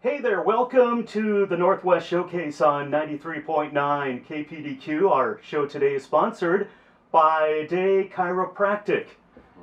Hey there, welcome to the Northwest Showcase on 93.9 KPDQ. Our show today is sponsored by Day Chiropractic.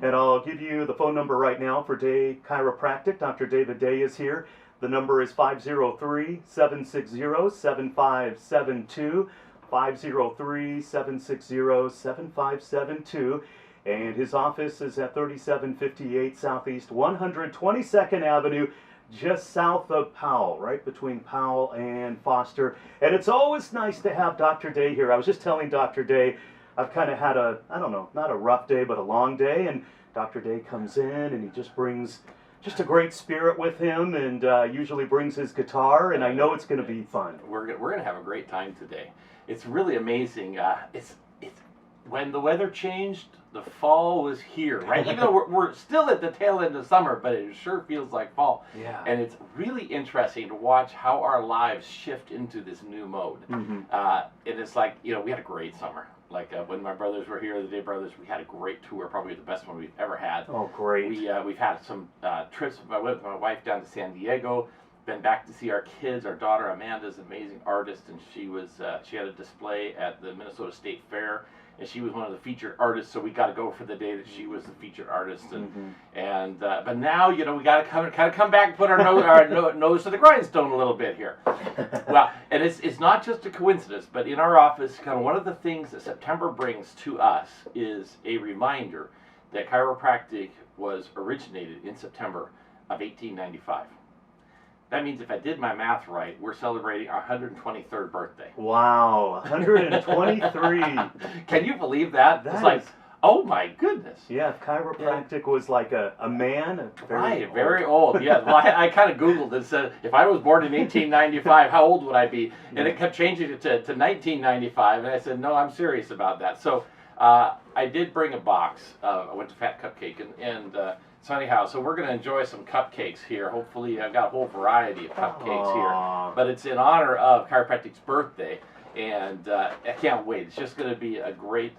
And I'll give you the phone number right now for Day Chiropractic. Dr. David Day is here. The number is 503-760-7572, 503-760-7572. And his office is at 3758 Southeast 122nd Avenue, just south of Powell, right between Powell and Foster. And it's always nice to have Dr. Day here. I was just telling Dr. Day, I've kind of had a, I don't know, not a rough day, but a long day. And Dr. Day comes in and he just brings just a great spirit with him, and usually brings his guitar, and I know it's going to be fun. We're going to have a great time today. It's really amazing. It's when the weather changed, the fall was here, right? Even though we're still at the tail end of summer, but it sure feels like fall. Yeah. And it's really interesting to watch how our lives shift into this new mode. Mm-hmm. And it's like, we had a great summer. Like when my brothers were here, the Day brothers, we had a great tour, probably the best one we've ever had. Oh, great. We've had some trips with my wife down to San Diego, been back to see our kids. Our daughter Amanda's an amazing artist, and she had a display at the Minnesota State Fair, and she was one of the featured artists, so we got to go for the day that she was the featured artist. And but now, we got to kind of come back and put our nose to the grindstone a little bit here. Well, and it's not just a coincidence, but in our office, kind of one of the things that September brings to us is a reminder that chiropractic was originated in September of 1895. That means if I did my math right, we're celebrating our 123rd birthday. Wow, 123. Can you believe that? That it's like, is... oh my goodness. Yeah, if chiropractic was like a man. Very old. Yeah, well, I kind of Googled and said, if I was born in 1895, how old would I be? And it kept changing it to 1995, and I said, no, I'm serious about that. So I did bring a box. I went to Fat Cupcake, and so anyhow, so we're going to enjoy some cupcakes here. Hopefully, I've got a whole variety of cupcakes here. But it's in honor of Chiropractic's birthday, and I can't wait. It's just going to be a great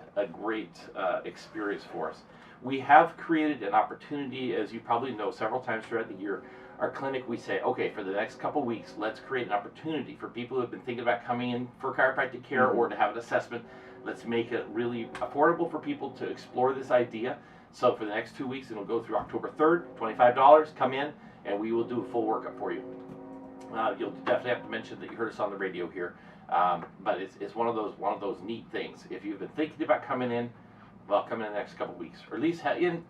experience for us. We have created an opportunity, as you probably know, several times throughout the year. Our clinic, we say, okay, for the next couple weeks, let's create an opportunity for people who have been thinking about coming in for chiropractic care or to have an assessment. Let's make it really affordable for people to explore this idea. So for the next 2 weeks, it'll go through October 3rd, $25, come in, and we will do a full workup for you. You'll definitely have to mention that you heard us on the radio here, but it's one of those neat things. If you've been thinking about coming in, well, come in the next couple weeks, or at least in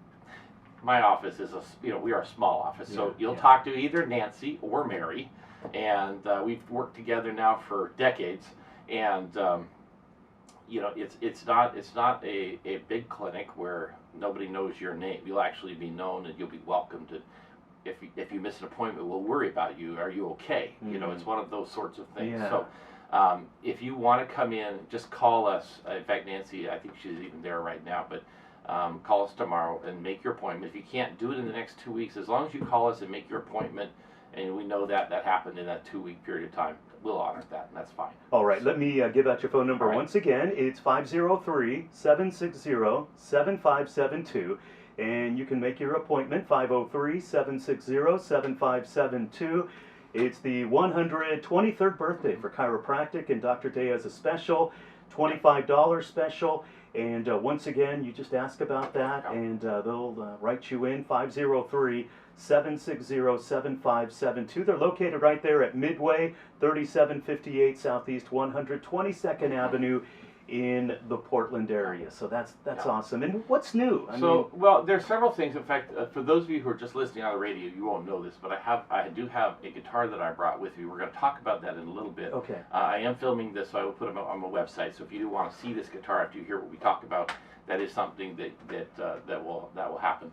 my office is we are a small office, so you'll talk to either Nancy or Mary, and we've worked together now for decades, and it's not a big clinic where nobody knows your name. You'll actually be known, and you'll be welcomed. To, if you miss an appointment, we'll worry about you. Are you okay? It's one of those sorts of things. Yeah. So if you want to come in, just call us. In fact, Nancy, I think she's even there right now, but call us tomorrow and make your appointment. If you can't do it in the next 2 weeks, as long as you call us and make your appointment, and we know that happened in that 2 week period of time, we'll honor that, and that's fine. All right, let me give out your phone number once again. It's 503-760-7572, and you can make your appointment, 503-760-7572. It's the 123rd birthday for chiropractic, and Dr. Day has a special, $25 special. And once again, you just ask about that, and they'll write you in, 503-760-7572. They're located right there at Midway, 3758 Southeast 122nd Avenue in the Portland area. So that's awesome. And what's new? Well, there's several things. In fact, for those of you who are just listening on the radio, you won't know this, but I do have a guitar that I brought with me. We're going to talk about that in a little bit. Okay. I am filming this, so I will put it on my website. So if you do want to see this guitar after you hear what we talk about, that is something that will happen.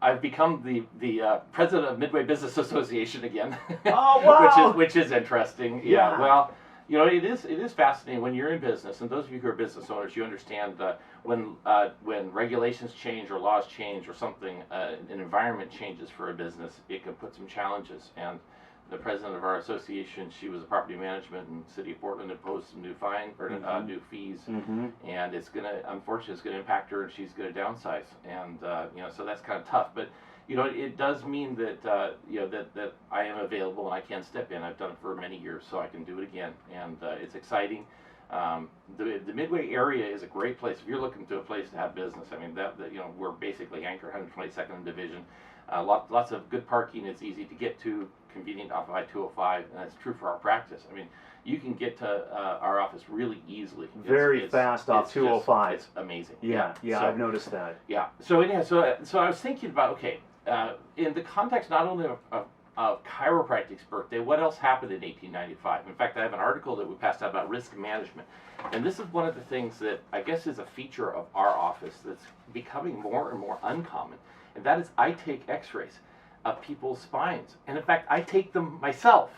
I've become the president of Midway Business Association again. Oh, wow. which is interesting. Yeah. Well, it is fascinating when you're in business, and those of you who are business owners, you understand when regulations change or laws change or something, an environment changes for a business, it can put some challenges. And the president of our association, she was a property management in the city of Portland, imposed some new new fees, and unfortunately, it's gonna impact her, and she's gonna downsize, and so that's kind of tough. But you know, it does mean that you know that I am available and I can step in. I've done it for many years, so I can do it again, and it's exciting. The Midway area is a great place if you're looking to a place to have business. I mean, that you know, we're basically anchored 122nd Division. Lots of good parking. It's easy to get to, convenient off of I-205, and that's true for our practice. I mean, you can get to our office really easily. Very fast off 205. It's amazing. Yeah, So, I've noticed that. yeah. So anyhow, so I was thinking about, okay, in the context not only of chiropractic's birthday, what else happened in 1895? In fact, I have an article that we passed out about risk management, and this is one of the things that I guess is a feature of our office that's becoming more and more uncommon, and that is I take X-rays of people's spines, and in fact, I take them myself.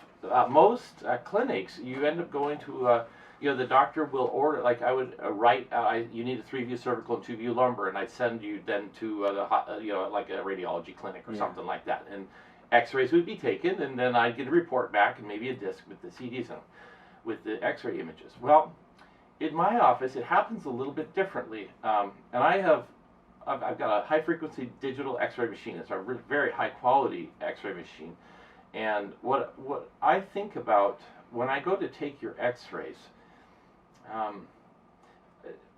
Most clinics, you end up going to you know, the doctor will order, like I would write, you need a 3-view cervical and 2-view lumbar, and I'd send you then to you know, like a radiology clinic or something like that, and X-rays would be taken, and then I'd get a report back and maybe a disc with the CDs in them, with the X-ray images. Well, in my office, it happens a little bit differently, and I've got a high-frequency digital X-ray machine. It's a very high-quality X-ray machine, and what I think about when I go to take your X-rays,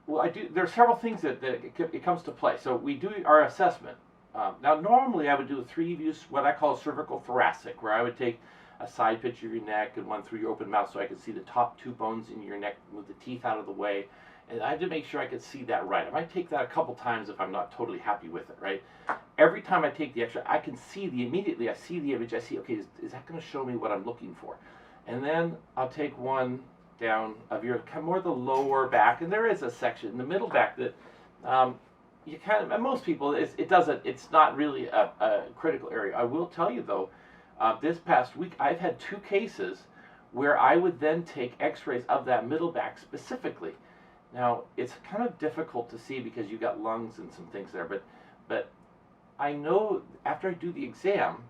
well, I do. There are several things that it comes to play. So we do our assessment. Now, normally I would do a 3-view, what I call cervical thoracic, where I would take a side picture of your neck and one through your open mouth so I could see the top 2 bones in your neck with the teeth out of the way. And I had to make sure I could see that right. I might take that a couple times if I'm not totally happy with it, right? Every time I take the X-ray, I can see immediately I see the image, I see, okay, is that going to show me what I'm looking for? And then I'll take one down of your more the lower back, and there is a section in the middle back that you kind of, and most people, it's not really a critical area. I will tell you though, this past week I've had 2 cases where I would then take X-rays of that middle back specifically. Now it's kind of difficult to see because you got lungs and some things there, but I know after I do the exam,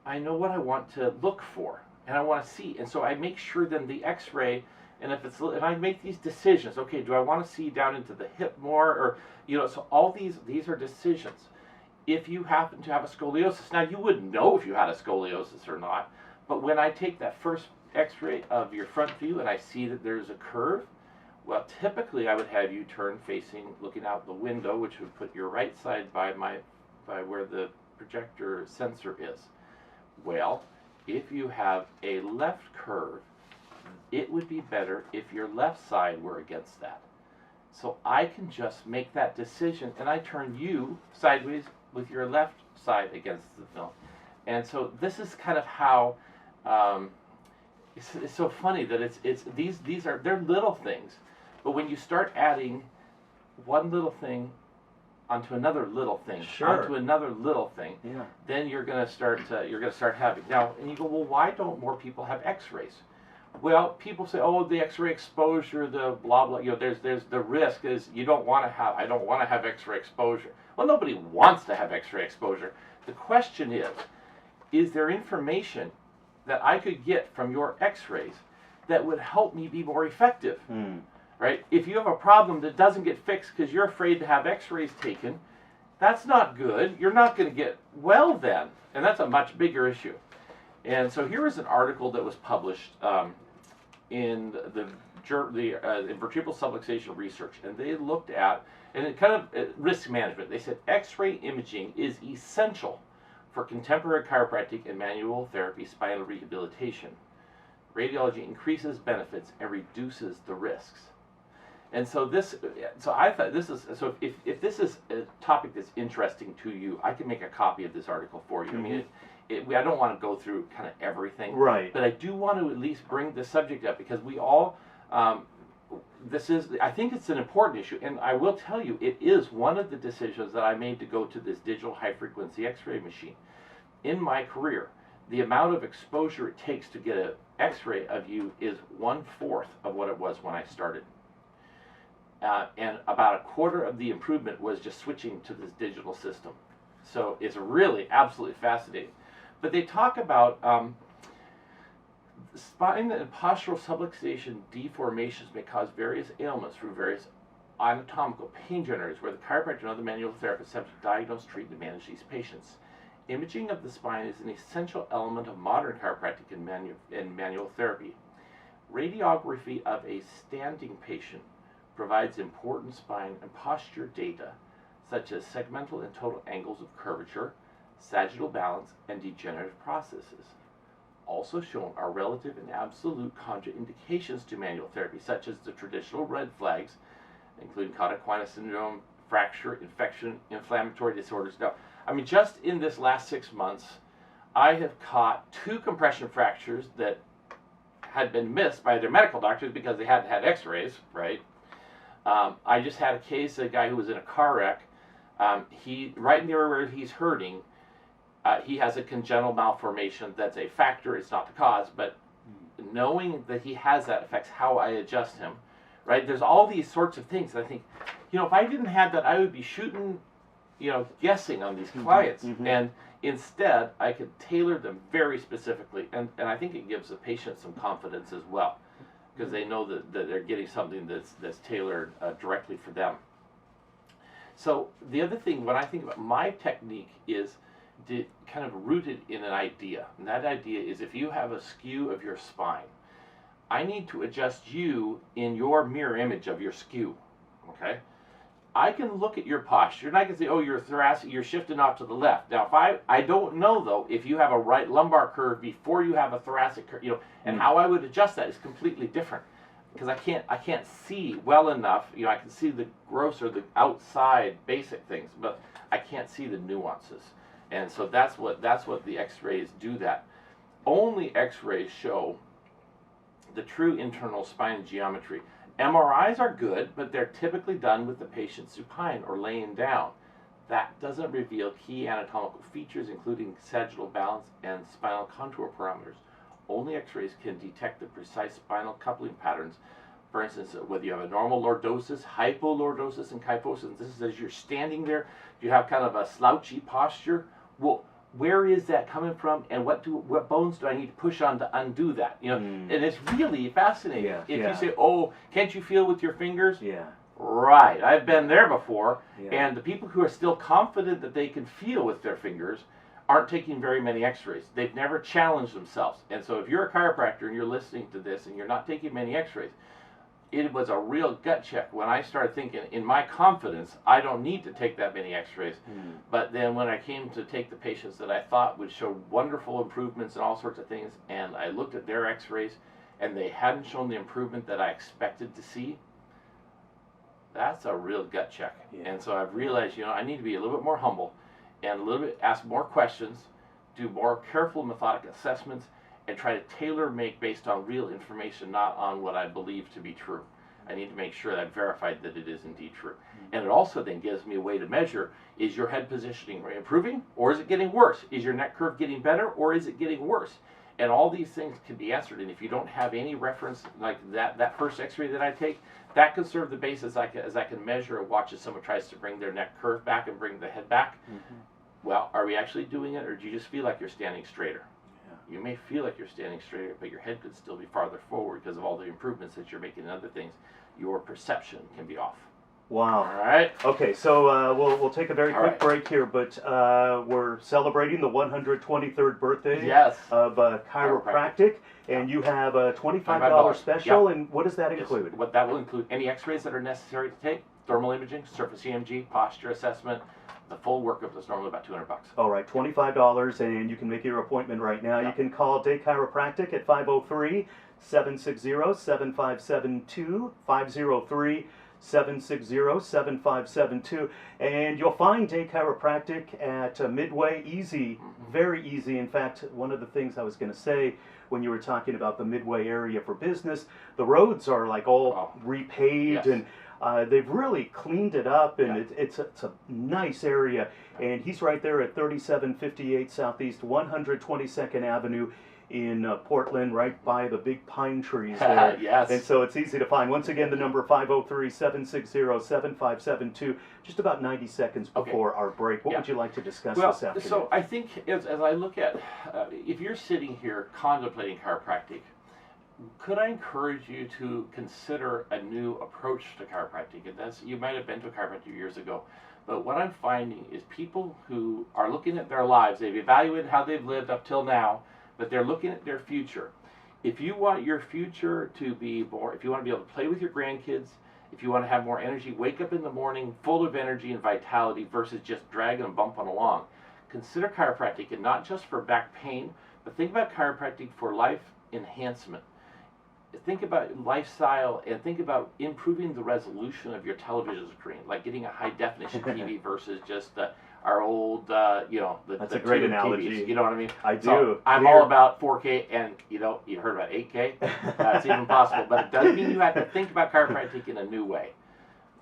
I know what I want to look for and I want to see, and so I make sure then the X-ray. And if I make these decisions, okay, do I want to see down into the hip more, or you know, so all these are decisions. If you happen to have a scoliosis, now you wouldn't know if you had a scoliosis or not, but when I take that first X-ray of your front view and I see that there's a curve, well, typically I would have you turn facing, looking out the window, which would put your right side by where the projector sensor is. Well, if you have a left curve, it would be better if your left side were against that. So I can just make that decision and I turn you sideways with your left side against the film. And so this is kind of how, it's so funny that they're little things, but when you start adding one little thing onto another little thing, onto another little thing, then you're going to start having, now, and you go, well, why don't more people have X-rays? Well, people say, oh, the X-ray exposure, the blah blah. You know, there's the risk is I don't want to have X-ray exposure. Well, nobody wants to have X-ray exposure. The question is there information that I could get from your X-rays that would help me be more effective? Right? If you have a problem that doesn't get fixed because you're afraid to have X-rays taken, that's not good. You're not going to get well then, and that's a much bigger issue. And so here is an article that was published in the vertebral subluxation research, and they looked at, and it kind of risk management. They said X-ray imaging is essential for contemporary chiropractic and manual therapy spinal rehabilitation. Radiology increases benefits and reduces the risks. And so I thought this is, so if this is a topic that's interesting to you, I can make a copy of this article for you. I mean, I don't want to go through kind of everything, right? But I do want to at least bring the subject up because we all, I think it's an important issue, and I will tell you, it is one of the decisions that I made to go to this digital high-frequency X-ray machine. In my career, the amount of exposure it takes to get an X-ray of you is 1/4 of what it was when I started. And about 1/4 of the improvement was just switching to this digital system. So it's really absolutely fascinating. But they talk about spine and postural subluxation deformations may cause various ailments through various anatomical pain generators where the chiropractor and other manual therapists have to diagnose, treat, and manage these patients. Imaging of the spine is an essential element of modern chiropractic and manual therapy. Radiography of a standing patient provides important spine and posture data, such as segmental and total angles of curvature, sagittal balance, and degenerative processes. Also shown are relative and absolute contraindications to manual therapy, such as the traditional red flags, including cauda equina syndrome, fracture, infection, inflammatory disorders. Now, I mean, just in this last 6 months, I have caught 2 compression fractures that had been missed by their medical doctors because they hadn't had x-rays, right? I just had a case, a guy who was in a car wreck. He, right near where he's hurting, he has a congenital malformation that's a factor, it's not the cause, but knowing that he has that affects how I adjust him, right? There's all these sorts of things that I think, if I didn't have that, I would be shooting, guessing on these clients. And instead, I could tailor them very specifically. And I think it gives the patient some confidence as well, because they know that they're getting something that's tailored directly for them. So the other thing, when I think about my technique, is kind of rooted in an idea. And that idea is, if you have a skew of your spine, I need to adjust you in your mirror image of your skew, okay? I can look at your posture and I can say, oh, you're thoracic, you're shifting off to the left. Now, if I don't know, though, if you have a right lumbar curve before you have a thoracic curve, and how I would adjust that is completely different, because I can't see well enough. I can see the gross or the outside basic things, but I can't see the nuances. And so that's what the X-rays do. That only X-rays show the true internal spine geometry. MRIs are good, but they're typically done with the patient supine or laying down. That doesn't reveal key anatomical features, including sagittal balance and spinal contour parameters. Only X-rays can detect the precise spinal coupling patterns. For instance, whether you have a normal lordosis, hypolordosis, and kyphosis. This is as you're standing there, you have kind of a slouchy posture. Well, where is that coming from, and what bones do I need to push on to undo that? And it's really fascinating. Yeah, if you say, oh, can't you feel with your fingers? Yeah. Right, I've been there before. Yeah. And the people who are still confident that they can feel with their fingers aren't taking very many X-rays. They've never challenged themselves. And so if you're a chiropractor and you're listening to this and you're not taking many X-rays, it was a real gut check when I started thinking, in my confidence, I don't need to take that many X-rays. But then when I came to take the patients that I thought would show wonderful improvements and all sorts of things, and I looked at their X-rays and they hadn't shown the improvement that I expected to see, that's a real gut check. Yeah. And so I've realized, I need to be a little bit more humble and a little bit ask more questions, do more careful, methodic assessments, and try to tailor-make based on real information, not on what I believe to be true. I need to make sure that I've verified that it is indeed true. And it also then gives me a way to measure, is your head positioning improving, or is it getting worse? Is your neck curve getting better, or is it getting worse? And all these things can be answered, and if you don't have any reference like that first X-ray that I take, that can serve the basis as I can measure and watch as someone tries to bring their neck curve back and bring the head back. Well, are we actually doing it, or do you just feel like you're standing straighter? You may feel like you're standing straighter, but your head could still be farther forward because of all the improvements that you're making in other things. Your perception can be off. Wow. All right. Okay, so we'll take a very quick right. break here, but we're celebrating the 123rd birthday Yes. of Chiropractic, and you have a $25 special, and what does that include? What that will include any X-rays that are necessary to take, thermal imaging, surface EMG, posture assessment. The full workup is normally about $200. All right, $25, and you can make your appointment right now. You can call Day Chiropractic at 503-760-7572, 503-760-7572, and you'll find Day Chiropractic at Midway. Easy, very easy. In fact, one of the things I was going to say when you were talking about the Midway area for business, the roads are like all repaved, and they've really cleaned it up, and it's a nice area. And he's right there at 3758 Southeast 122nd Avenue in Portland, right by the big pine trees there. Yes. And so it's easy to find. Once again, the number 503-760-7572. Just about 90 seconds before our break. What would you like to discuss this afternoon? So I think as I look at, if you're sitting here contemplating chiropractic, could I encourage you to consider a new approach to chiropractic? And you might have been to a chiropractor years ago, But what I'm finding is people who are looking at their lives, they've evaluated how they've lived up till now, but they're looking at their future. If you want your future to be more, if you want to be able to play with your grandkids, if you want to have more energy, wake up in the morning full of energy and vitality versus just dragging and bumping along, consider chiropractic, and not just for back pain, but think about chiropractic for life enhancement. Think about lifestyle and think about improving the resolution of your television screen, like getting a high definition TV versus just our old, That's a great analogy. TVs, you know what I mean? I do. So I'm all about 4K, and you heard about 8K. It's even possible, but it does mean you have to think about chiropractic in a new way.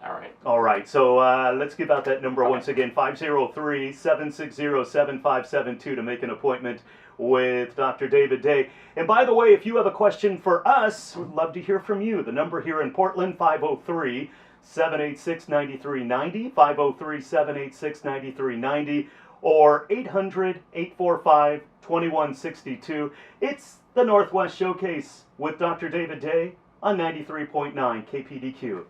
All right. All right. So let's give out that number once again: 503-760-7572 to make an appointment with Dr. David Day. And by the way, if you have a question for us, we'd love to hear from you. The number here in Portland, 503-786-9390, 503-786-9390, or 800-845-2162. It's the Northwest Showcase with Dr. David Day on 93.9 KPDQ.